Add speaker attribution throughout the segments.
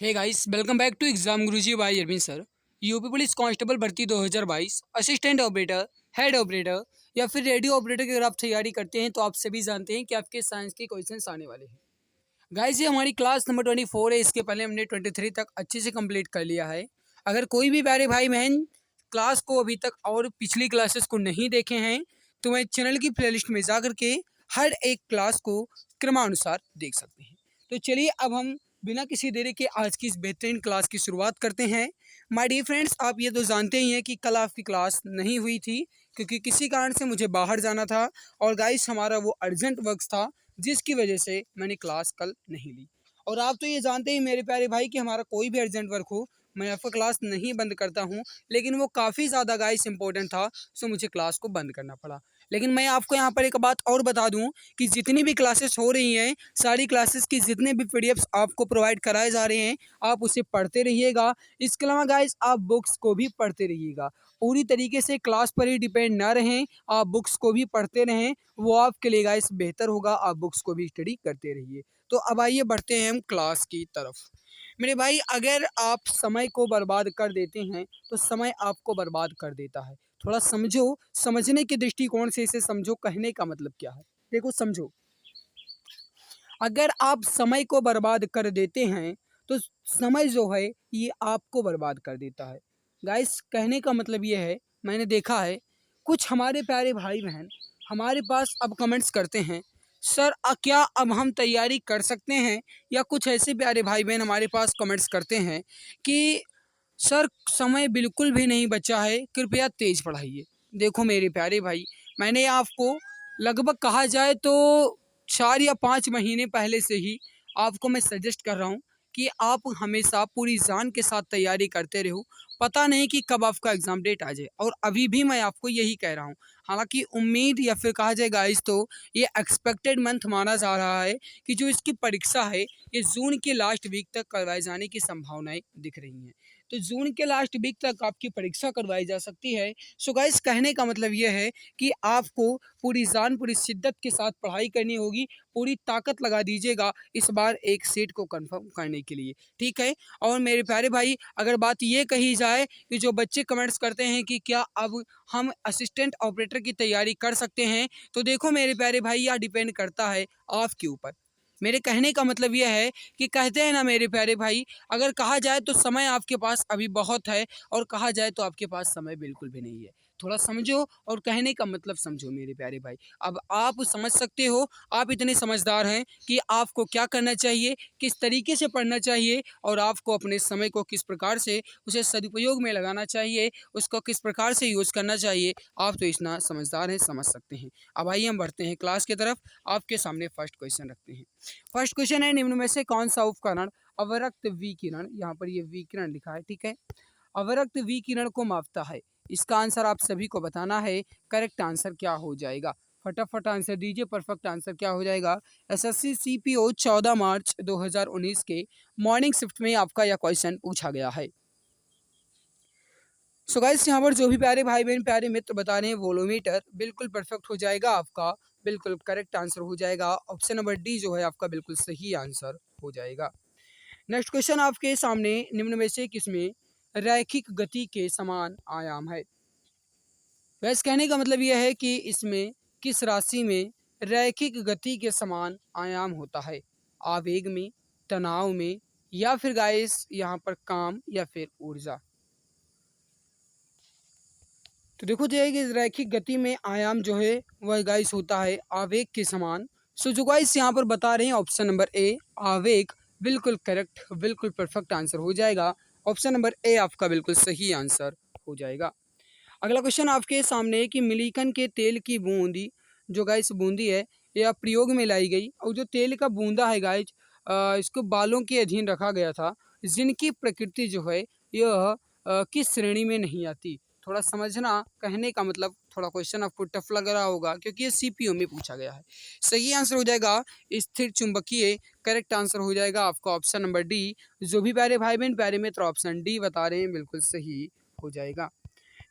Speaker 1: Hey guys, welcome back to exam Guruji by Arvind sir. UP police constable भर्ती 2022 assistant operator, head operator या फिर radio operator की अगर आप तैयारी करते हैं तो आप सभी जानते हैं कि आपके साइंस के क्वेश्चंस आने वाले हैं। गाइस, ये हमारी क्लास नंबर 24 है। इसके पहले हमने 23 तक अच्छे से कंप्लीट कर लिया है। अगर कोई भी प्यारे भाई बहन क्लास को अभी तक और पिछली क्लासेस को नहीं देखे हैं तो मैं चैनल की प्लेलिस्ट में जा करके हर एक क्लास को क्रमानुसार देख सकते हैं। तो चलिए अब हम बिना किसी देरी के आज की इस बेहतरीन क्लास की शुरुआत करते हैं। माय डियर फ्रेंड्स, आप ये तो जानते ही हैं कि कल आपकी क्लास नहीं हुई थी क्योंकि किसी कारण से मुझे बाहर जाना था और गाइस हमारा वो अर्जेंट वर्क था जिसकी वजह से मैंने क्लास कल नहीं ली। और आप तो ये जानते ही मेरे प्यारे भाई कि हमारा कोई भी अर्जेंट वर्क हो मैं आपका क्लास नहीं बंद करता हूँ, लेकिन वो काफ़ी ज़्यादा गाइस इंपॉर्टेंट था, सो मुझे क्लास को बंद करना पड़ा। लेकिन मैं आपको यहाँ पर एक बात और बता दूँ कि जितनी भी क्लासेस हो रही हैं, सारी क्लासेस की जितने भी पीडीएफ्स आपको प्रोवाइड कराए जा रहे हैं, आप उसे पढ़ते रहिएगा। इसके अलावा गाइस आप बुक्स को भी पढ़ते रहिएगा। पूरी तरीके से क्लास पर ही डिपेंड ना रहें, आप बुक्स को भी पढ़ते रहें, वो आपके लिए गाइस बेहतर होगा। आप बुक्स को भी स्टडी करते रहिए। तो अब आइए बढ़ते हैं हम क्लास की तरफ। मेरे भाई, अगर आप समय को बर्बाद कर देते हैं तो समय आपको बर्बाद कर देता है। थोड़ा समझो, समझने के दृष्टिकोण से इसे समझो। कहने का मतलब क्या है, देखो समझो। अगर आप समय को बर्बाद कर देते हैं तो समय जो है ये आपको बर्बाद कर देता है। गाइस, कहने का मतलब ये है, मैंने देखा है कुछ हमारे प्यारे भाई बहन हमारे पास अब कमेंट्स करते हैं, सर क्या अब हम तैयारी कर सकते हैं? या कुछ ऐसे प्यारे भाई बहन हमारे पास कमेंट्स करते हैं कि सर समय बिल्कुल भी नहीं बचा है, कृपया तेज पढ़ाइए। देखो मेरे प्यारे भाई, मैंने आपको लगभग कहा जाए तो 4 या 5 महीने पहले से ही आपको मैं सजेस्ट कर रहा हूँ कि आप हमेशा पूरी जान के साथ तैयारी करते रहो। पता नहीं कि कब आपका एग्ज़ाम डेट आ जाए, और अभी भी मैं आपको यही कह रहा हूँ। हालाँकि उम्मीद या फिर कहा जाए गाइस तो ये एक्सपेक्टेड मंथ माना जा रहा है कि जो इसकी परीक्षा है ये जून के लास्ट वीक तक करवाए जाने की संभावनाएँ दिख रही हैं। तो जून के लास्ट वीक तक आपकी परीक्षा करवाई जा सकती है। सो गाइस, कहने का मतलब ये है कि आपको पूरी जान पूरी शिद्दत के साथ पढ़ाई करनी होगी, पूरी ताकत लगा दीजिएगा इस बार एक सीट को कंफर्म करने के लिए, ठीक है? और मेरे प्यारे भाई, अगर बात ये कही जाए कि जो बच्चे कमेंट्स करते हैं कि क्या अब हम असिस्टेंट ऑपरेटर की तैयारी कर सकते हैं, तो देखो मेरे प्यारे भाई, यह डिपेंड करता है आपके ऊपर। मेरे कहने का मतलब यह है कि कहते हैं ना मेरे प्यारे भाई, अगर कहा जाए तो समय आपके पास अभी बहुत है और कहा जाए तो आपके पास समय बिल्कुल भी नहीं है। थोड़ा समझो और कहने का मतलब समझो मेरे प्यारे भाई। अब आप समझ सकते हो, आप इतने समझदार हैं कि आपको क्या करना चाहिए, किस तरीके से पढ़ना चाहिए और आपको अपने समय को किस प्रकार से उसे सदुपयोग में लगाना चाहिए, उसको किस प्रकार से यूज़ करना चाहिए। आप तो इतना समझदार हैं, समझ सकते हैं। अब आइए हम बढ़ते हैं क्लास की तरफ। आपके सामने फर्स्ट क्वेश्चन रखते हैं। फर्स्ट क्वेश्चन है, निम्न में से कौन सा उपकरण अवरक्त विकिरण, यहाँ पर ये विकिरण लिखा है, ठीक है, अवरक्त विकिरण को मापता है? इसका आंसर आप सभी को बताना है। करेक्ट आंसर क्या हो जाएगा? फटाफट आंसर दीजिए। परफेक्ट आंसर क्या हो जाएगा? एसएससी सीपीओ 14 मार्च 2019 के मॉर्निंग शिफ्ट में आपका यह क्वेश्चन पूछा गया है। सो गाइस, यहाँ पर जो भी प्यारे भाई बहन प्यारे मित्र बता रहे हैं वोलोमीटर, बिल्कुल परफेक्ट हो जाएगा आपका, बिल्कुल करेक्ट आंसर हो जाएगा। ऑप्शन नंबर डी जो है आपका बिल्कुल सही आंसर हो जाएगा। नेक्स्ट क्वेश्चन आपके सामने, निम्न में से किसमें रैखिक गति के समान आयाम है? वैसे कहने का मतलब यह है कि इसमें किस राशि में रैखिक गति के समान आयाम होता है? आवेग में, तनाव में, या फिर गाइस यहाँ पर काम या फिर ऊर्जा? तो देखो जो है कि रैखिक गति में आयाम जो है वह गाइस होता है आवेग के समान। सो जो गाइस यहाँ पर बता रहे हैं ऑप्शन नंबर ए आवेग, बिल्कुल करेक्ट, बिल्कुल परफेक्ट आंसर हो जाएगा। ऑप्शन नंबर ए आपका बिल्कुल सही आंसर हो जाएगा। अगला क्वेश्चन आपके सामने है कि मिलीकन के तेल की बूंदी, जो गाइस बूंदी है यह प्रयोग में लाई गई, और जो तेल का बूंदा है गाइस इसको बालों के अधीन रखा गया था, जिनकी प्रकृति जो है यह किस श्रेणी में नहीं आती? थोड़ा समझना, कहने का मतलब थोड़ा क्वेश्चन आपको टफ लग रहा होगा क्योंकि ये सीपीओ में पूछा गया है। सही आंसर हो जाएगा स्थिर चुंबकीय। करेक्ट आंसर हो जाएगा आपका ऑप्शन नंबर डी। जो भी प्यारे भाई बहन प्यारे मित्र ऑप्शन डी बता रहे हैं बिल्कुल सही हो जाएगा।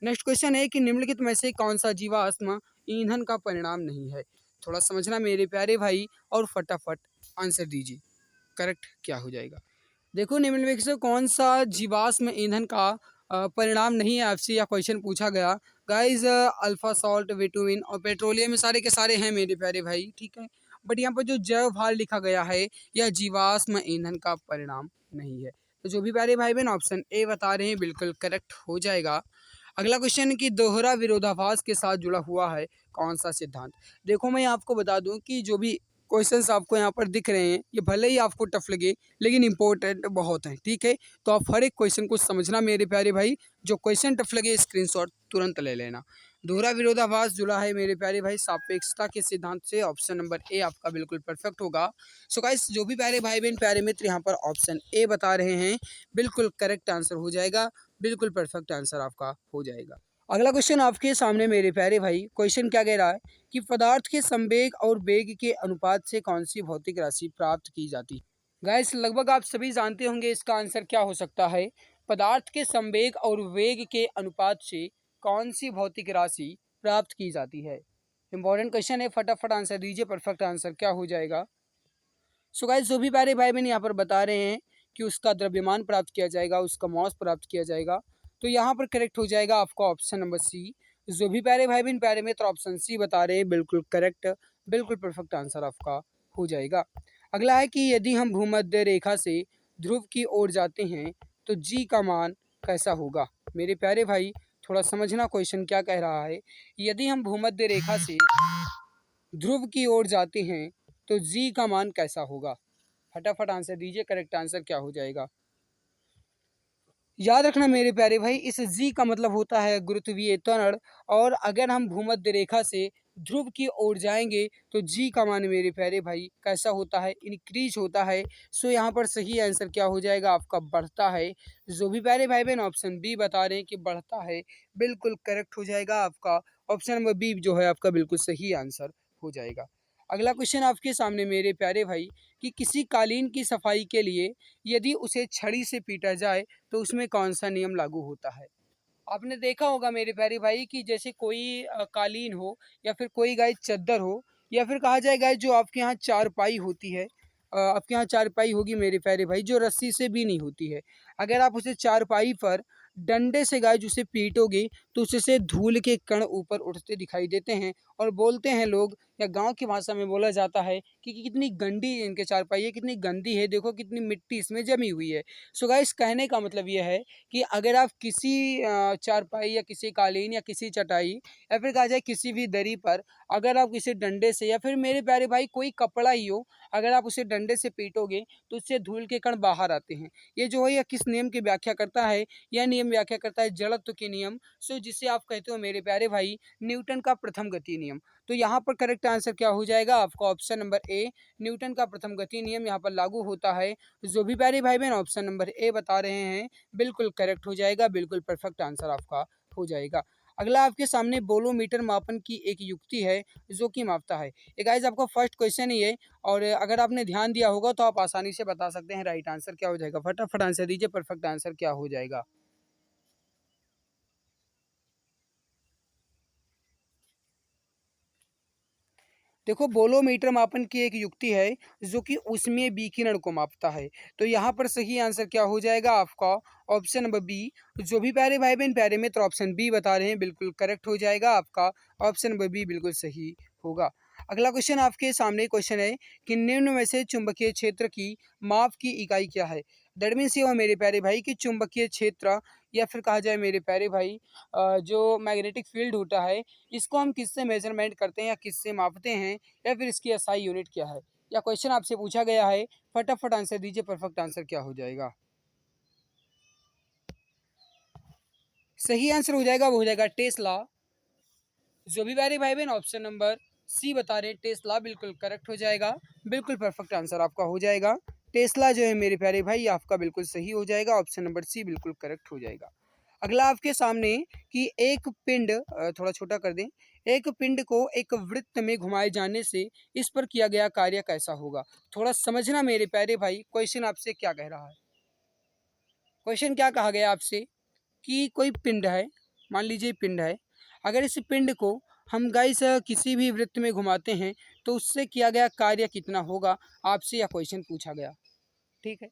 Speaker 1: नेक्स्ट क्वेश्चन है कि निम्नलिखित में से कौन सा जीवाश्म ईंधन का परिणाम नहीं है? थोड़ा समझना मेरे प्यारे भाई और फटाफट आंसर दीजिए। करेक्ट क्या हो जाएगा? देखो निम्नलिखित से कौन सा जीवाश्म ईंधन का परिणाम नहीं है, आपसे यह क्वेश्चन पूछा गया। गाइस अल्फा सॉल्ट, विटामिन और पेट्रोलियम सारे के सारे हैं मेरे प्यारे भाई, ठीक है। बट यहाँ पर जो जैव भार लिखा गया है यह जीवाश्म ईंधन का परिणाम नहीं है। तो जो भी प्यारे भाई बहन ऑप्शन ए बता रहे हैं बिल्कुल करेक्ट हो जाएगा। अगला क्वेश्चन कि दोहरा विरोधाभास के साथ जुड़ा हुआ है कौन सा सिद्धांत। देखो मैं आपको बता दूं कि जो भी क्वेश्चंस आपको यहाँ पर दिख रहे हैं ये भले ही आपको टफ लगे लेकिन इंपॉर्टेंट बहुत हैं, ठीक है। तो आप हर एक क्वेश्चन को समझना मेरे प्यारे भाई। जो क्वेश्चन टफ लगे स्क्रीनशॉट तुरंत ले लेना। दोहरा विरोधाभास जुड़ा है मेरे प्यारे भाई सापेक्षता के सिद्धांत से। ऑप्शन नंबर ए आपका बिल्कुल परफेक्ट होगा। सो गाइस जो भी प्यारे भाई बहन प्यारे मित्र यहाँ पर ऑप्शन ए बता रहे हैं बिल्कुल करेक्ट आंसर हो जाएगा, बिल्कुल परफेक्ट आंसर आपका हो जाएगा। अगला क्वेश्चन आपके सामने मेरे प्यारे भाई, क्वेश्चन क्या कह रहा है कि पदार्थ के संवेग और वेग के अनुपात से कौन सी भौतिक राशि प्राप्त की जाती है। गाइस लगभग आप सभी जानते होंगे इसका आंसर क्या हो सकता है। पदार्थ के संवेग और वेग के अनुपात से कौन सी भौतिक राशि प्राप्त की जाती है। इंपॉर्टेंट क्वेश्चन है, फटाफट आंसर दीजिए। परफेक्ट आंसर क्या हो जाएगा। सो गाइस जो भी प्यारे भाई बहन यहाँ पर बता रहे हैं कि उसका द्रव्यमान प्राप्त किया जाएगा, उसका मॉस प्राप्त किया जाएगा, तो यहाँ पर करेक्ट हो जाएगा आपका ऑप्शन नंबर सी। जो भी प्यारे भाई बहन प्यारे मित्र ऑप्शन सी बता रहे हैं बिल्कुल करेक्ट, बिल्कुल परफेक्ट आंसर आपका हो जाएगा। अगला है कि यदि हम भूमध्य रेखा से ध्रुव की ओर जाते हैं तो जी का मान कैसा होगा। मेरे प्यारे भाई थोड़ा समझना क्वेश्चन क्या कह रहा है। यदि हम भूमध्य रेखा से ध्रुव की ओर जाते हैं तो जी का मान कैसा होगा। फटाफट आंसर दीजिए, करेक्ट आंसर क्या हो जाएगा। याद रखना मेरे प्यारे भाई इस जी का मतलब होता है गुरुत्वीय त्वरण। और अगर हम भूमध्य रेखा से ध्रुव की ओर जाएंगे तो जी का मान मेरे प्यारे भाई कैसा होता है, इंक्रीज होता है। सो यहाँ पर सही आंसर क्या हो जाएगा आपका, बढ़ता है। जो भी प्यारे भाई बहन ऑप्शन बी बता रहे हैं कि बढ़ता है, बिल्कुल करेक्ट हो जाएगा आपका। ऑप्शन नंबर बी जो है आपका बिल्कुल सही आंसर हो जाएगा। अगला क्वेश्चन आपके सामने मेरे प्यारे भाई कि किसी कालीन की सफाई के लिए यदि उसे छड़ी से पीटा जाए तो उसमें कौन सा नियम लागू होता है। आपने देखा होगा मेरे प्यारे भाई कि जैसे कोई कालीन हो या फिर कोई गाय चद्दर हो या फिर कहा जाए गाय जो आपके यहाँ चारपाई होती है, आपके यहाँ चारपाई होगी मेरे प्यारे भाई जो रस्सी से भी नहीं होती है। अगर आप उसे चारपाई पर डंडे से गाय जिसे पीटोगे तो उससे धूल के कण ऊपर उठते दिखाई देते हैं और बोलते हैं लोग या गांव की भाषा में बोला जाता है कि कितनी गंदी इनके चारपाई है, कितनी गंदी है, देखो कितनी मिट्टी इसमें जमी हुई है। सो गाइस कहने का मतलब यह है कि अगर आप किसी चारपाई या किसी कालीन या किसी चटाई या फिर कहा जाए किसी भी दरी पर अगर आप किसी डंडे से या फिर मेरे प्यारे भाई कोई कपड़ा ही हो अगर आप उसे डंडे से पीटोगे तो उससे धूल के कण बाहर आते हैं। ये जो है यह किस नियम की व्याख्या करता है, यह नियम व्याख्या करता है जड़त्व के नियम। सो जिसे आप कहते हो मेरे प्यारे भाई न्यूटन का प्रथम गति नियम। तो यहाँ पर करेक्ट आंसर क्या हो जाएगा आपका, ऑप्शन नंबर ए न्यूटन का प्रथम गति नियम यहाँ पर लागू होता है। जो भी प्यारे भाई बहन ऑप्शन नंबर ए बता रहे हैं बिल्कुल करेक्ट हो जाएगा, बिल्कुल परफेक्ट आंसर आपका हो जाएगा। अगला आपके सामने बोलोमीटर मापन की एक युक्ति है जो कि मापता है। ये गाइस आपका फर्स्ट क्वेश्चन ही है और अगर आपने ध्यान दिया होगा तो आप आसानी से बता सकते हैं राइट आंसर क्या हो जाएगा। फटाफट आंसर दीजिए, परफेक्ट आंसर क्या हो जाएगा। देखो बोलोमीटर मापन की एक युक्ति है जो कि उसमें विकिरण को मापता है। तो यहाँ पर सही आंसर क्या हो जाएगा आपका, ऑप्शन नंबर बी। जो भी प्यारे भाई बहन प्यारे मित्र ऑप्शन बी बता रहे हैं बिल्कुल करेक्ट हो जाएगा आपका, ऑप्शन नंबर बी बिल्कुल सही होगा। अगला क्वेश्चन आपके सामने क्वेश्चन है कि निम्न में से चुंबकीय क्षेत्र की माप की इकाई क्या है। दैट मीन्स ये हुआ मेरे प्यारे भाई कि चुंबकीय क्षेत्र या फिर कहा जाए मेरे प्यारे भाई जो मैग्नेटिक फील्ड होता है इसको हम किससे मेजरमेंट करते हैं या किससे मापते हैं या फिर इसकी एसआई यूनिट क्या है। या क्वेश्चन आपसे पूछा गया है, फटाफट आंसर दीजिए, परफेक्ट आंसर क्या हो जाएगा। सही आंसर हो जाएगा वो हो जाएगा टेस्ला। जो भी प्यारे भाई बहन ऑप्शन नंबर सी बता रहे हैं टेस्ला बिल्कुल करेक्ट हो जाएगा, बिल्कुल परफेक्ट आंसर आपका हो जाएगा। टेस्ला जो है मेरे प्यारे भाई आपका बिल्कुल सही हो जाएगा, ऑप्शन नंबर सी बिल्कुल करेक्ट हो जाएगा। अगला आपके सामने कि एक पिंड थोड़ा छोटा कर दें, एक पिंड को एक वृत्त में घुमाए जाने से इस पर किया गया कार्य कैसा होगा। थोड़ा समझना मेरे प्यारे भाई क्वेश्चन आपसे क्या कह रहा है। क्वेश्चन क्या कहा गया आपसे कि कोई पिंड है, मान लीजिए पिंड है, अगर इस पिंड को हम गाइस किसी भी वृत्त में घुमाते हैं तो उससे किया गया कार्य कितना होगा, आपसे यह क्वेश्चन पूछा गया, ठीक है।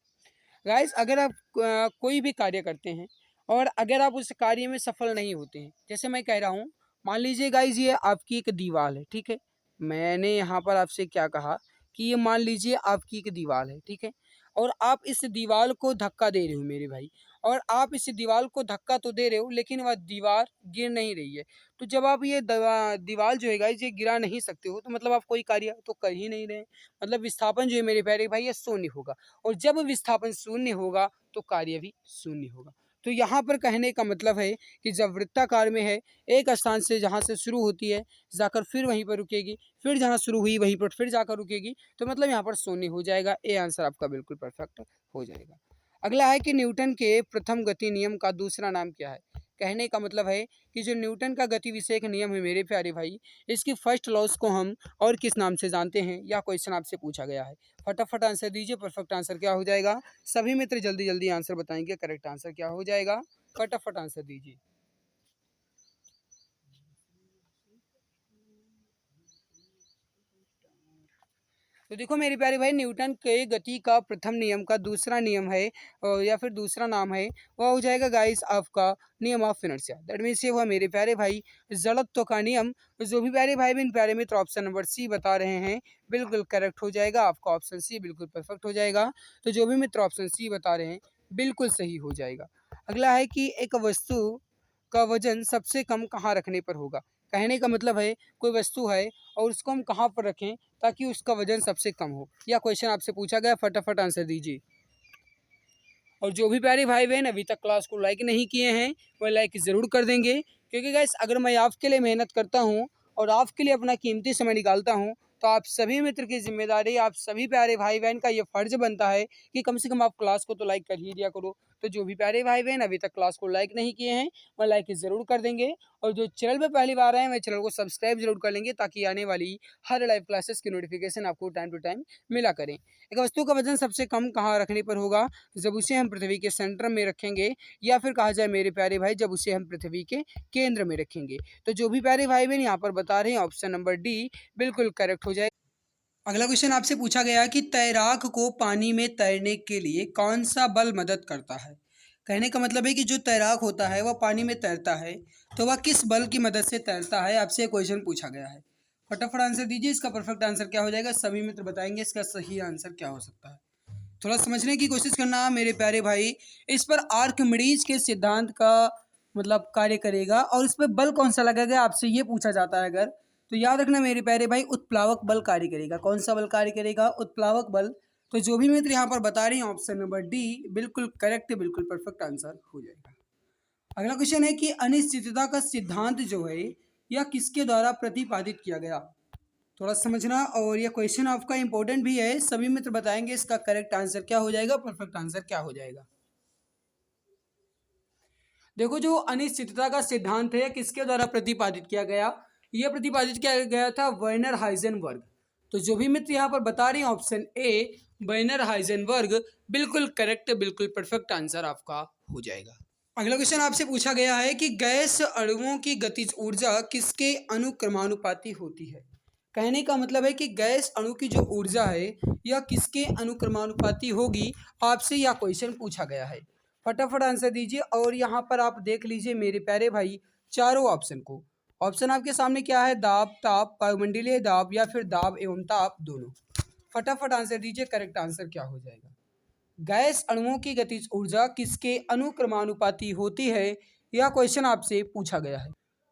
Speaker 1: गाइस अगर आप कोई भी कार्य करते हैं और अगर आप उस कार्य में सफल नहीं होते हैं, जैसे मैं कह रहा हूँ, मान लीजिए गाइस ये आपकी एक दीवार है, ठीक है। मैंने यहाँ पर आपसे क्या कहा कि ये मान लीजिए आपकी एक दीवार है, ठीक है। और आप इस दीवार को धक्का दे रहे हो मेरे भाई, और आप इस दीवार को धक्का तो दे रहे हो लेकिन वह दीवार गिर नहीं रही है। तो जब आप ये दीवार जो है गाइस ये गिरा नहीं सकते हो, तो मतलब आप कोई कार्य तो कर ही नहीं रहे, मतलब विस्थापन जो है मेरे प्यारे भाई ये शून्य होगा। और जब विस्थापन शून्य होगा तो कार्य भी शून्य होगा। तो यहाँ पर कहने का मतलब है कि जब वृत्ताकार में है, एक स्थान से जहाँ से शुरू होती है जाकर फिर वहीं पर रुकेगी, फिर जहाँ शुरू हुई वहीं पर फिर जाकर रुकेगी, तो मतलब यहाँ पर शून्य हो जाएगा। ए आंसर आपका बिल्कुल परफेक्ट हो जाएगा। अगला है कि न्यूटन के प्रथम गति नियम का दूसरा नाम क्या है। कहने का मतलब है कि जो न्यूटन का गति विषयक नियम है मेरे प्यारे भाई, इसकी फर्स्ट लॉस को हम और किस नाम से जानते हैं, या क्वेश्चन आपसे पूछा गया है। फटाफट आंसर दीजिए, परफेक्ट आंसर क्या हो जाएगा। सभी मित्र जल्दी जल्दी आंसर बताएंगे, करेक्ट आंसर क्या हो जाएगा, फटाफट आंसर दीजिए। तो देखो मेरे प्यारे भाई, न्यूटन के गति का प्रथम नियम का दूसरा नियम है, या फिर दूसरा नाम है, वह हो जाएगा गाइस आपका नियम ऑफ इनर्शिया। दैट मीन्स ये हुआ मेरे प्यारे भाई जड़त्व का नियम। जो भी प्यारे भाई बिन प्यारे मित्र ऑप्शन नंबर सी बता रहे हैं बिल्कुल करेक्ट हो जाएगा, आपका ऑप्शन सी बिल्कुल परफेक्ट हो जाएगा। तो जो भी मित्र ऑप्शन सी बता रहे हैं बिल्कुल सही हो जाएगा। अगला है कि एक वस्तु का वजन सबसे कम कहाँ रखने पर होगा। कहने का मतलब है कोई वस्तु है और उसको हम कहाँ पर रखें ताकि उसका वजन सबसे कम हो, या क्वेश्चन आपसे पूछा गया, फटाफट आंसर दीजिए। और जो भी प्यारे भाई बहन अभी तक क्लास को लाइक नहीं किए हैं वह लाइक ज़रूर कर देंगे, क्योंकि गाइस अगर मैं आपके लिए मेहनत करता हूँ और आपके लिए अपना कीमती समय निकालता हूँ, तो आप सभी मित्र की जिम्मेदारी, आप सभी प्यारे भाई बहन का ये फर्ज बनता है कि कम से कम आप क्लास को तो लाइक कर ही दिया करो। तो जो भी प्यारे भाई बहन अभी तक क्लास को लाइक नहीं किए हैं वह लाइक ज़रूर कर देंगे, और जो चैनल पर पहली बार आए हैं वह चैनल को सब्सक्राइब जरूर कर लेंगे, ताकि आने वाली हर लाइव क्लासेस की नोटिफिकेशन आपको टाइम टू टाइम मिला करें। एक वस्तु का वजन सबसे कम कहाँ रखने पर होगा, जब उसे हम पृथ्वी के सेंटर में रखेंगे, या फिर कहा जाए मेरे प्यारे भाई जब उसे हम पृथ्वी के केंद्र में रखेंगे। तो जो भी प्यारे भाई बहन यहाँ पर बता रहे हैं ऑप्शन नंबर डी बिल्कुल करेक्ट हो जाए। अगला क्वेश्चन आपसे पूछा गया कि तैराक को पानी में तैरने के लिए कौन सा बल मदद करता है। कहने का मतलब है कि जो तैराक होता है वह पानी में तैरता है, तो वह किस बल की मदद से तैरता है, आपसे क्वेश्चन पूछा गया है। फटाफट आंसर दीजिए, इसका परफेक्ट आंसर क्या हो जाएगा, सभी मित्र बताएंगे इसका सही आंसर क्या हो सकता है। थोड़ा समझने की कोशिश करना मेरे प्यारे भाई। इस पर आर्किमिडीज के सिद्धांत का मतलब कार्य करेगा, और इस पर बल कौन सा लगेगा आपसे ये पूछा जाता है अगर, तो याद रखना मेरे प्यारे भाई उत्प्लावक बल कार्य करेगा। कौन सा बल कार्य करेगा, उत्प्लावक बल। तो जो भी मित्र यहाँ पर बता रहे हैं ऑप्शन नंबर डी बिल्कुल करेक्ट, बिल्कुल परफेक्ट आंसर हो जाएगा। अगला क्वेश्चन है कि अनिश्चितता का सिद्धांत जो है यह किसके द्वारा प्रतिपादित किया गया। थोड़ा समझना, और ये क्वेश्चन आपका इंपॉर्टेंट भी है, सभी मित्र बताएंगे इसका करेक्ट आंसर क्या हो जाएगा, परफेक्ट आंसर क्या हो जाएगा। देखो जो अनिश्चितता का सिद्धांत है किसके द्वारा प्रतिपादित किया गया, यह प्रतिपादित किया गया था वर्नर हाइजेनबर्ग। तो जो भी मित्र यहाँ पर बता रहे हैं ऑप्शन ए वर्नर हाइजेनबर्ग बिल्कुल करेक्ट, बिल्कुल परफेक्ट आंसर आपका हो जाएगा। अगला क्वेश्चन आपसे पूछा गया है कि गैस अणुओं की गतिज ऊर्जा किसके अनुक्रमानुपाती होती है। कहने का मतलब है कि गैस अणु की जो ऊर्जा है यह किसके अनुक्रमानुपाती होगी, आपसे यह क्वेश्चन पूछा गया है। फटाफट आंसर दीजिए, और यहाँ पर आप देख लीजिए मेरे प्यारे भाई चारों ऑप्शन को। ऑप्शन आपके सामने क्या है, दाब, ताप, वायुमंडलीय दाब, या फिर दाब एवं ताप दोनों। फटाफट आंसर दीजिए, करेक्ट आंसर क्या हो जाएगा। गैस अणुओं की गतिज ऊर्जा किसके अनुक्रमानुपाती होती है, यह क्वेश्चन आपसे पूछा गया है।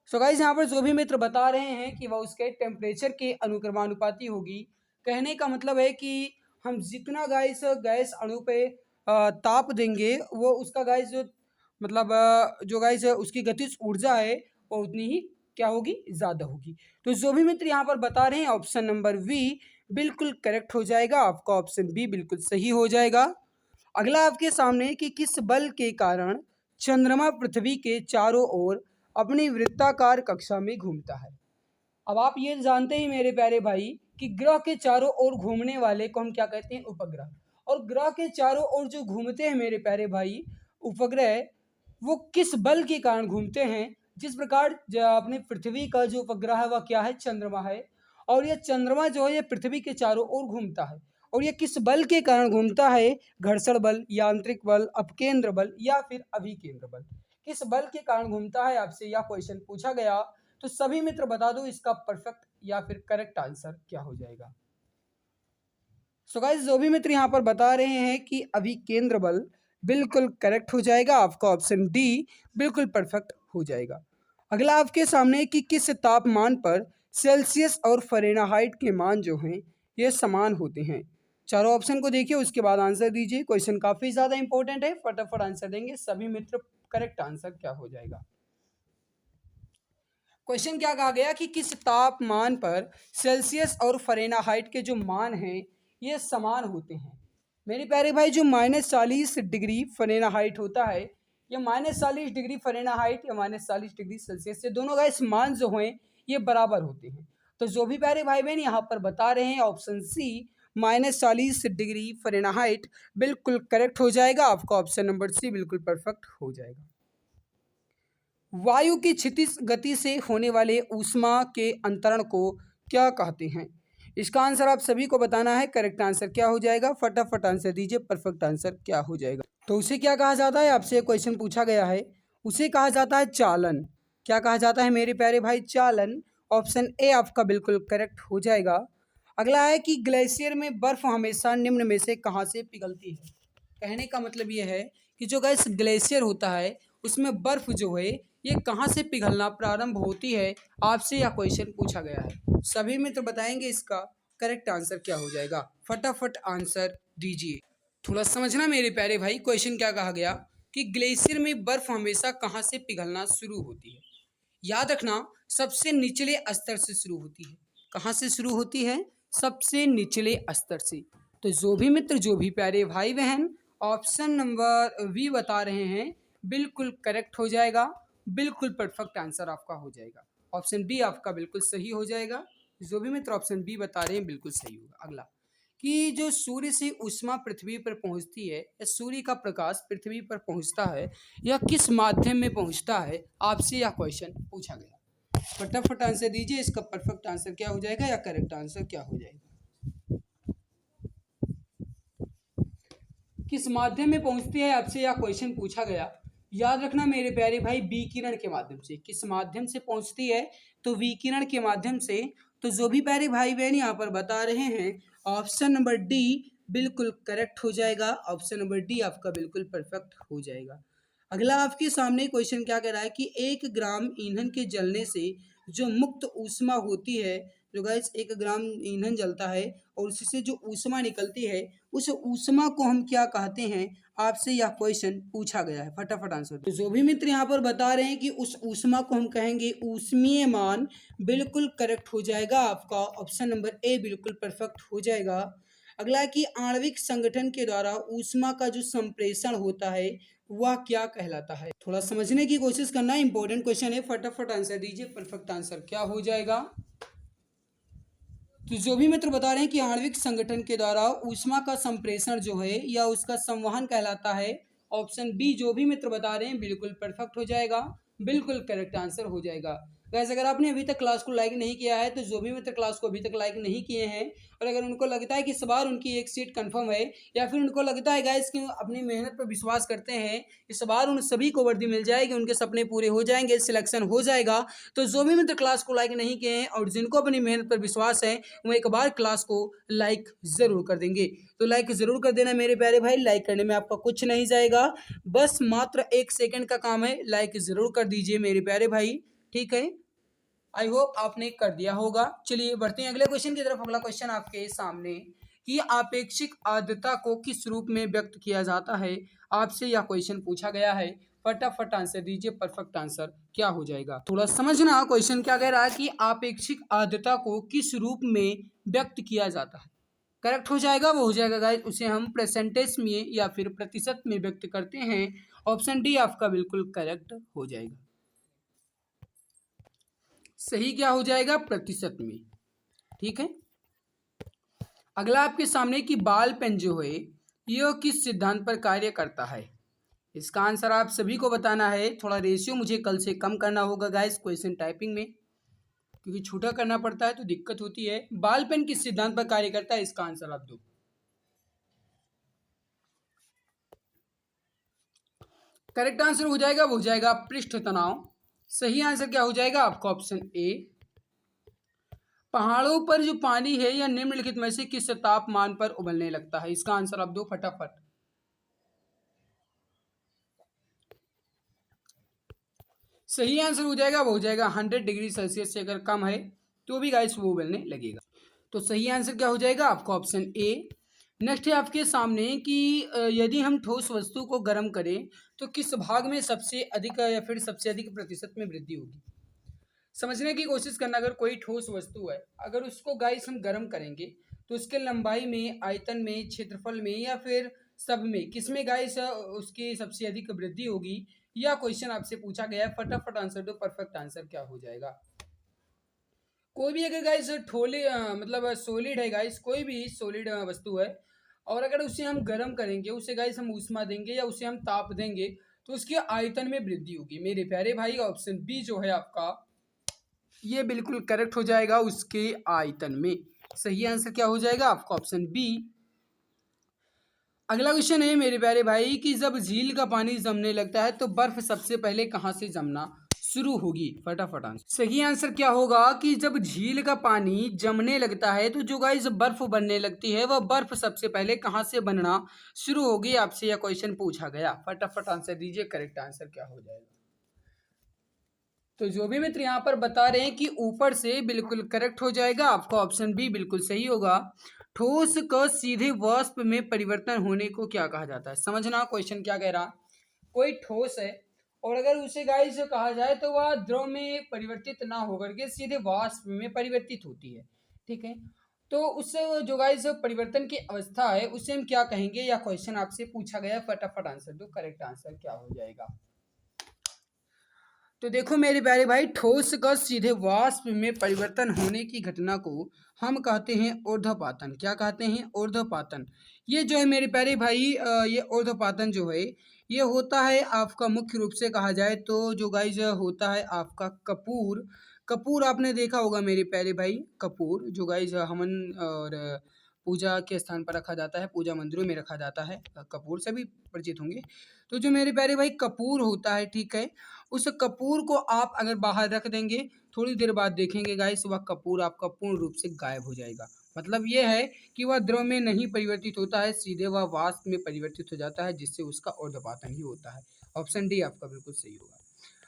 Speaker 1: सो गाइस यहाँ पर जो भी मित्र बता रहे हैं कि वह उसके टेम्परेचर के अनुक्रमानुपाती होगी। कहने का मतलब है कि हम जितना गाइस गैस अणु पे ताप देंगे वो उसका गाइस जो मतलब जो गाइस उसकी गतिज ऊर्जा है वो उतनी ही क्या होगी, ज़्यादा होगी। तो जो भी मित्र यहाँ पर बता रहे हैं ऑप्शन नंबर वी बिल्कुल करेक्ट हो जाएगा, आपका ऑप्शन बी बिल्कुल सही हो जाएगा। अगला आपके सामने कि किस बल के कारण चंद्रमा पृथ्वी के चारों ओर अपनी वृत्ताकार कक्षा में घूमता है। अब आप ये जानते हैं मेरे प्यारे भाई कि ग्रह के चारों ओर घूमने वाले को हम क्या कहते हैं, उपग्रह। और ग्रह के चारों ओर जो घूमते हैं मेरे प्यारे भाई उपग्रह, वो किस बल के कारण घूमते हैं। जिस प्रकार अपनी पृथ्वी का जो उपग्रह है वह क्या है, चंद्रमा है, और यह चंद्रमा जो है ये पृथ्वी के चारों ओर घूमता है। और ये किस बल के कारण घूमता है? घर्षण बल, यांत्रिक बल, अपकेंद्र बल या फिर अभिकेंद्र बल। किस बल के कारण घूमता है, आपसे यह क्वेश्चन पूछा गया। तो सभी मित्र बता दो इसका परफेक्ट या फिर करेक्ट आंसर क्या हो जाएगा। सो गाइस जो भी मित्र यहाँ पर बता रहे हैं कि अभिकेंद्र बल, बिल्कुल करेक्ट हो जाएगा। आपका ऑप्शन डी बिल्कुल परफेक्ट हो जाएगा। अगला आपके सामने कि किस तापमान पर सेल्सियस और फ़ारेनहाइट के मान जो हैं ये समान होते हैं। चारों ऑप्शन को देखिए, उसके बाद आंसर दीजिए। क्वेश्चन काफ़ी ज़्यादा इंपॉर्टेंट है, फटाफट आंसर देंगे सभी मित्र। करेक्ट आंसर क्या हो जाएगा। क्वेश्चन क्या कहा गया कि किस तापमान पर सेल्सियस और फ़ारेनहाइट के जो मान हैं ये समान होते हैं। मेरे प्यारे भाई, जो -40 डिग्री फ़ारेनहाइट होता है, ये -40 डिग्री फ़ारेनहाइट या -40 डिग्री सेल्सियस से दोनों का इस मान जो हैं ये बराबर होते हैं। तो जो भी प्यारे भाई बहन यहाँ पर बता रहे हैं ऑप्शन सी -40 डिग्री फ़ारेनहाइट बिल्कुल करेक्ट हो जाएगा। आपका ऑप्शन नंबर सी बिल्कुल परफेक्ट हो जाएगा। वायु की क्षितिज गति से होने वाले ऊष्मा के अंतरण को क्या कहते हैं? इसका आंसर आप सभी को बताना है। करेक्ट आंसर क्या हो जाएगा, फटाफट आंसर दीजिए। परफेक्ट आंसर क्या हो जाएगा। तो उसे क्या कहा जाता है, आपसे क्वेश्चन पूछा गया है। उसे कहा जाता है चालन। क्या कहा जाता है मेरे प्यारे भाई? चालन। ऑप्शन ए आपका बिल्कुल करेक्ट हो जाएगा। अगला है कि ग्लेशियर में बर्फ हमेशा निम्न में से कहाँ से पिघलती है। कहने का मतलब ये है कि जो गैस ग्लेशियर होता है उसमें बर्फ जो है ये कहाँ से पिघलना प्रारंभ होती है, आपसे यह क्वेश्चन पूछा गया है। सभी मित्र बताएंगे इसका करेक्ट आंसर क्या हो जाएगा। फटाफट आंसर दीजिए। थोड़ा समझना मेरे प्यारे भाई, क्वेश्चन क्या कहा गया कि ग्लेशियर में बर्फ हमेशा कहाँ से पिघलना शुरू होती है। याद रखना सबसे निचले स्तर से शुरू होती है। कहाँ से शुरू होती है? सबसे निचले स्तर से। तो जो भी मित्र, जो भी प्यारे भाई बहन ऑप्शन नंबर वी बता रहे हैं बिल्कुल करेक्ट हो जाएगा। बिल्कुल परफेक्ट आंसर आपका हो जाएगा। ऑप्शन बी आपका बिल्कुल सही हो जाएगा। जो भी मित्र ऑप्शन बी बता रहे हैं बिल्कुल सही होगा। अगला कि जो सूर्य से ऊष्मा पृथ्वी पर पहुंचती है या सूर्य का प्रकाश पृथ्वी पर पहुंचता है यह किस माध्यम में पहुंचता है, आपसे यह क्वेश्चन पूछा गया। फटाफट आंसर दीजिए। इसका परफेक्ट आंसर क्या हो जाएगा या करेक्ट आंसर क्या हो जाएगा। किस माध्यम में पहुंचती है, आपसे यह क्वेश्चन पूछा गया। याद रखना मेरे प्यारे भाई, विकिरण के माध्यम से। किस माध्यम से पहुंचती है? तो विकिरण के माध्यम से। तो जो भी प्यारे भाई बहन यहाँ पर बता रहे हैं ऑप्शन नंबर डी बिल्कुल करेक्ट हो जाएगा। ऑप्शन नंबर डी आपका बिल्कुल परफेक्ट हो जाएगा। अगला आपके सामने क्वेश्चन क्या कह रहा है कि 1 ग्राम ईंधन के जलने से जो मुक्त ऊष्मा होती है, जो गाइस 1 ग्राम ईंधन जलता है और उससे जो ऊष्मा निकलती है उस ऊष्मा को हम क्या कहते हैं, आपसे यह क्वेश्चन पूछा गया है। फटाफट आंसर दो। जो भी मित्र यहाँ पर बता रहे हैं कि उस ऊष्मा को हम कहेंगे ऊष्मीय मान, बिल्कुल करेक्ट हो जाएगा। आपका ऑप्शन नंबर ए बिल्कुल परफेक्ट हो जाएगा। अगला है कि आणविक संगठन के द्वारा ऊष्मा का जो संप्रेषण होता है वह क्या कहलाता है। थोड़ा समझने की कोशिश करना, इंपॉर्टेंट क्वेश्चन है। फटाफट आंसर दीजिए। परफेक्ट आंसर क्या हो जाएगा। तो जो भी मित्र बता रहे हैं कि आणविक संगठन के द्वारा ऊष्मा का संप्रेषण जो है या उसका संवहन कहलाता है। ऑप्शन बी जो भी मित्र बता रहे हैं बिल्कुल परफेक्ट हो जाएगा। बिल्कुल करेक्ट आंसर हो जाएगा। वैसे अगर आपने अभी तक क्लास को लाइक नहीं किया है तो जो भी मित्र क्लास को अभी तक लाइक नहीं किए हैं और अगर उनको लगता है कि इस बार उनकी एक सीट कंफर्म है या फिर उनको लगता है गाइस कि अपनी मेहनत पर विश्वास करते हैं, इस बार उन सभी को वर्दी मिल जाएगी, उनके सपने पूरे हो जाएंगे, सिलेक्शन हो जाएगा। तो जो भी मित्र क्लास को लाइक नहीं किए हैं और जिनको अपनी मेहनत पर विश्वास है वो एक बार क्लास को लाइक ज़रूर कर देंगे। तो लाइक ज़रूर कर देना मेरे प्यारे भाई। लाइक करने में आपका कुछ नहीं जाएगा, बस मात्र 1 सेकंड का काम है। लाइक ज़रूर कर दीजिए मेरे प्यारे भाई, ठीक है। आई होप आपने कर दिया होगा। चलिए बढ़ते हैं अगले क्वेश्चन की तरफ। अगला क्वेश्चन आपके सामने कि आपेक्षिक आर्द्रता को किस रूप में व्यक्त किया जाता है, आपसे यह क्वेश्चन पूछा गया है। फटाफट आंसर दीजिए। परफेक्ट आंसर क्या हो जाएगा। थोड़ा समझना क्वेश्चन क्या कह रहा है कि आपेक्षिक आर्द्रता को किस रूप में व्यक्त किया जाता है। करेक्ट हो जाएगा, वो हो जाएगा गाइस, उसे हम परसेंटेज में या फिर प्रतिशत में व्यक्त करते हैं। ऑप्शन डी आपका बिल्कुल करेक्ट हो जाएगा। सही क्या हो जाएगा, प्रतिशत में, ठीक है। अगला आपके सामने की बाल पेन जो है यह किस सिद्धांत पर कार्य करता है, इसका आंसर आप सभी को बताना है। थोड़ा रेशियो मुझे कल से कम करना होगा गाइस क्वेश्चन टाइपिंग में, क्योंकि छोटा करना पड़ता है तो दिक्कत होती है। बाल पेन किस सिद्धांत पर कार्य करता है, इसका आंसर आप दो। करेक्ट आंसर हो जाएगा वो हो जाएगा पृष्ठ तनाव। सही आंसर क्या हो जाएगा आपका ऑप्शन ए। पहाड़ों पर जो पानी है या निम्नलिखित में से किस तापमान पर उबलने लगता है? इसका आंसर आप दो फटाफट। सही आंसर हो जाएगा वो हो जाएगा 100 डिग्री सेल्सियस से अगर कम है तो भी गाइस वो उबलने लगेगा। तो सही आंसर क्या हो जाएगा आपका ऑप्शन ए। नेक्स्ट है आपके सामने कि यदि हम ठोस वस्तु को गर्म करें तो किस भाग में सबसे अधिक या फिर सबसे अधिक प्रतिशत में वृद्धि होगी? समझने की कोशिश करना। अगर कोई ठोस वस्तु है, अगर उसको गाइस हम गर्म करेंगे तो उसके लंबाई में, आयतन में, क्षेत्रफल में या फिर सब में किसमें गाइस उसकी सबसे अधिक वृद्धि होगी? यह क्वेश्चन आपसे पूछा गया है। फटाफट आंसर दो। परफेक्ट आंसर क्या हो जाएगा? कोई भी अगर गाइस ठोले मतलब सॉलिड है गाइस, कोई भी सॉलिड वस्तु है और अगर उसे हम गर्म करेंगे, उसे गाइस हम ऊष्मा देंगे या उसे हम ताप देंगे तो उसके आयतन में वृद्धि होगी। मेरे प्यारे भाई ऑप्शन बी जो है आपका ये बिल्कुल करेक्ट हो जाएगा, उसके आयतन में। सही आंसर क्या हो जाएगा आपका ऑप्शन बी। अगला क्वेश्चन है मेरे प्यारे भाई कि जब झील का पानी जमने लगता है तो बर्फ सबसे पहले कहाँ से जमना शुरू होगी? फटाफट आंसर। सही आंसर क्या होगा कि जब झील का पानी जमने लगता है तो जो गाइस बर्फ बनने लगती है वह बर्फ सबसे पहले कहाँ से बनना शुरू होगी? आपसे यह क्वेश्चन पूछा गया। फटाफट आंसर दीजिए। करेक्ट आंसर क्या हो जाएगा? तो जो भी मित्र यहाँ पर बता रहे हैं कि ऊपर से, बिल्कुल करेक्ट हो जाएगा। आपका ऑप्शन बी बिल्कुल सही होगा। ठोस का सीधे वाष्प में परिवर्तन होने को क्या कहा जाता है? समझना क्वेश्चन क्या कह रहा। कोई ठोस है और अगर उसे गाइस कहा जाए तो वह द्रव में परिवर्तित ना होकर के सीधे वाष्प में परिवर्तित होती है। ठीक है, तो उससे जो गाइस परिवर्तन की अवस्था है उसे हम क्या कहेंगे? या क्वेश्चन आपसे पूछा गया। फटाफट आंसर दो। करेक्ट आंसर क्या हो जाएगा? तो देखो मेरे प्यारे भाई, ठोस का सीधे वाष्प में परिवर्तन होने की घटना को हम कहते हैं ऊर्ध्वपातन। क्या कहते हैं? ऊर्ध्वपातन। ये जो है मेरे प्यारे भाई ये ऊर्ध्वपातन जो है ये होता है आपका, मुख्य रूप से कहा जाए तो जो गाइस होता है आपका कपूर। कपूर आपने देखा होगा मेरे प्यारे भाई, कपूर जो गाइस हवन और पूजा के स्थान पर रखा जाता है, पूजा मंदिरों में रखा जाता है। कपूर से भी परिचित होंगे। तो जो मेरे प्यारे भाई कपूर होता है, ठीक है, उस कपूर को आप अगर बाहर रख देंगे, थोड़ी देर बाद देखेंगे गाइस वह कपूर आपका पूर्ण रूप से गायब हो जाएगा। मतलब यह है कि वह द्रव में नहीं परिवर्तित होता है, सीधे वह वाष्प में परिवर्तित हो जाता है, जिससे उसका ऊर्ध्वपातन ही होता है। ऑप्शन डी आपका बिल्कुल सही होगा।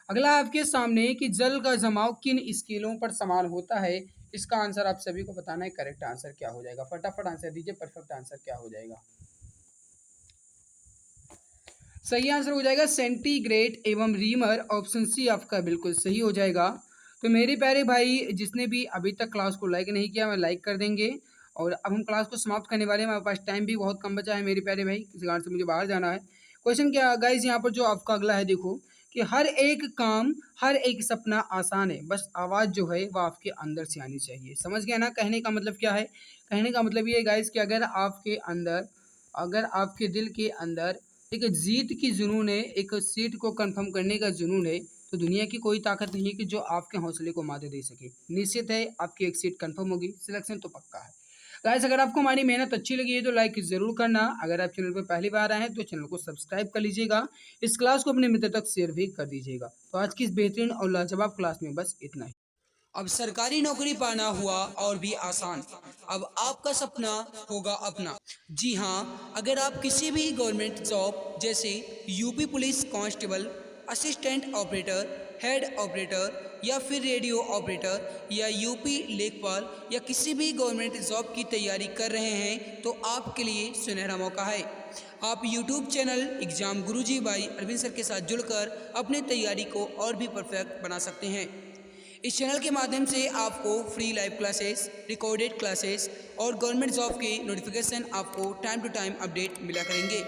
Speaker 1: अगला आपके सामने कि जल का जमाव किन स्केलों पर समान होता है? इसका आंसर आप सभी को बताना है। करेक्ट आंसर क्या हो जाएगा? फटाफट आंसर दीजिए। परफेक्ट आंसर क्या हो जाएगा? सही आंसर हो जाएगा सेंटीग्रेड एवं रीमर। ऑप्शन सी आपका बिल्कुल सही हो जाएगा। तो मेरे प्यारे भाई जिसने भी अभी तक क्लास को लाइक नहीं किया, मैं लाइक कर देंगे। और अब हम क्लास को समाप्त करने वाले हैं। हमारे पास टाइम भी बहुत कम बचा है मेरे प्यारे भाई, किसी कारण से मुझे बाहर जाना है। क्वेश्चन क्या गाइस यहाँ पर जो आपका अगला है, देखो कि हर एक काम, हर एक सपना आसान है, बस आवाज़ जो है वो आपके अंदर से आनी चाहिए। समझ गया ना? कहने का मतलब क्या है? कहने का मतलब ये गाइस कि अगर आपके अंदर, अगर आपके दिल के अंदर एक जीत की जुनून है, एक सीट को कंफर्म करने का जुनून है, तो दुनिया की कोई ताकत नहीं है कि जो आपके हौसले को मात दे सके। निश्चित है आपकी एक सीट कंफर्म होगी, सिलेक्शन तो पक्का है। गाइस अगर आपको हमारी मेहनत अच्छी लगी है तो लाइक ज़रूर करना। अगर आप चैनल पर पहली बार आए हैं तो चैनल को सब्सक्राइब कर लीजिएगा। इस क्लास को अपने मित्र तक शेयर भी कर दीजिएगा। तो आज की इस बेहतरीन और लाजवाब क्लास में बस इतना ही। अब सरकारी नौकरी पाना हुआ और भी आसान। अब आपका सपना होगा अपना। जी हाँ, अगर आप किसी भी गवर्नमेंट जॉब जैसे UP police constable, assistant operator, head operator या फिर रेडियो ऑपरेटर या यूपी लेखपाल या किसी भी गवर्नमेंट जॉब की तैयारी कर रहे हैं तो आपके लिए सुनहरा मौका है। आप YouTube channel exam Guruji by Arvind sir के साथ जुड़कर अपनी तैयारी को और भी परफेक्ट बना सकते हैं। इस चैनल के माध्यम से आपको free live classes, recorded classes और गवर्नमेंट जॉब के नोटिफिकेशन आपको टाइम टू टाइम अपडेट मिला करेंगे।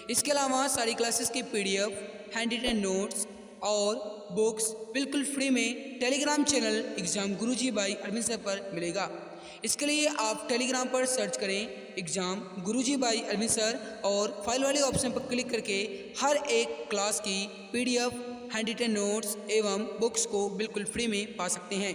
Speaker 1: इसके अलावा सारी क्लासेस के पीडीएफ, हैंड रिटन नोट्स और बुक्स बिल्कुल फ्री में Telegram channel exam Guruji by Arvind sir पर मिलेगा। इसके लिए आप टेलीग्राम पर सर्च करें exam Guruji by Arvind sir और फाइल वाले ऑप्शन पर क्लिक करके हर एक क्लास की पीडीएफ, हैंड रिटन नोट्स एवं बुक्स को बिल्कुल फ्री में पा सकते हैं।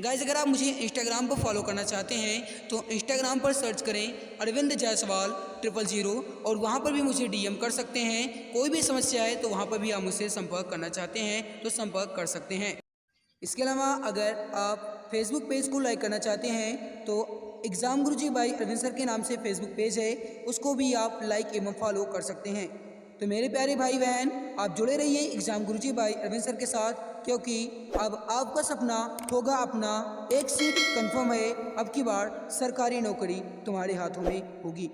Speaker 1: गाइस, अगर आप मुझे इंस्टाग्राम पर फॉलो करना चाहते हैं तो इंस्टाग्राम पर सर्च करें अरविंद जायसवाल 000 और वहाँ पर भी मुझे डीएम कर सकते हैं। कोई भी समस्या है तो वहाँ पर भी आप मुझसे संपर्क करना चाहते हैं तो संपर्क कर सकते हैं। इसके अलावा अगर आप फेसबुक पेज को लाइक करना चाहते हैं तो exam Guruji by Arvind sir के नाम से फेसबुक पेज है, उसको भी आप लाइक एवं फॉलो कर सकते हैं। तो मेरे प्यारे भाई बहन, आप जुड़े रहिए exam Guruji by Arvind sir के साथ, क्योंकि अब आपका सपना होगा अपना, एक सीट कंफर्म है, अब की बार सरकारी नौकरी तुम्हारे हाथों में होगी।